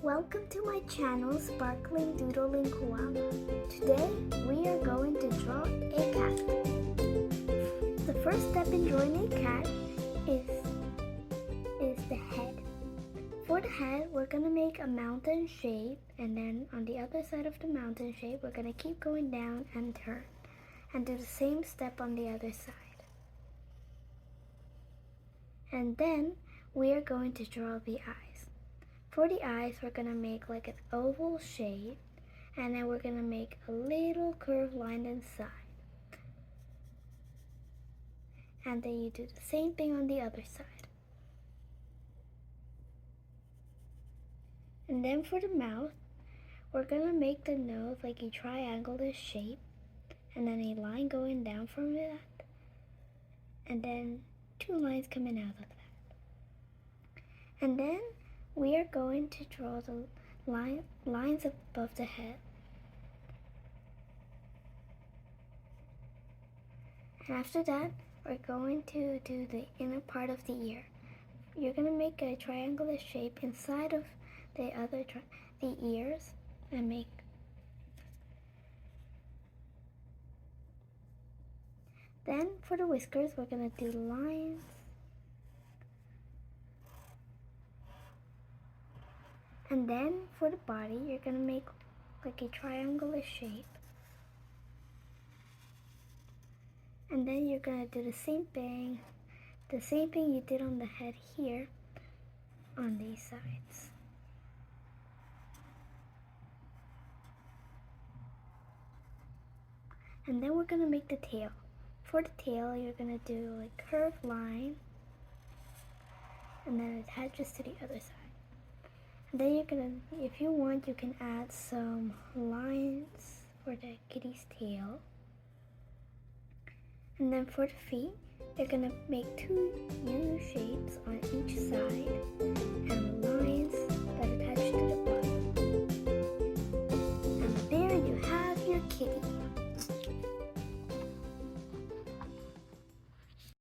Welcome to my channel, Sparkling Doodling Koala. Today, we are going to draw a cat. The first step in drawing a cat is the head. For the head, we're going to make a mountain shape, and then on the other side of the mountain shape, we're going to keep going down and turn, and do the same step on the other side. And then, we are going to draw the eyes. For the eyes, we're going to make like an oval shape, and then we're going to make a little curved line inside. And then you do the same thing on the other side. And then for the mouth, we're going to make the nose like a triangular shape, and then a line going down from that, and then two lines coming out of that. And then we are going to draw the lines above the head. And after that, we're going to do the inner part of the ear. You're going to make a triangular shape inside of the ears and make. Then for the whiskers, we're going to do lines. And then for the body, you're going to make like a triangular shape. And then you're going to do the same thing you did on the head here on these sides. And then we're going to make the tail. For the tail, you're going to do a curved line, and then it attaches to the other side. And then you're going to, if you want, you can add some lines for the kitty's tail. And then for the feet, you're going to make two U shapes.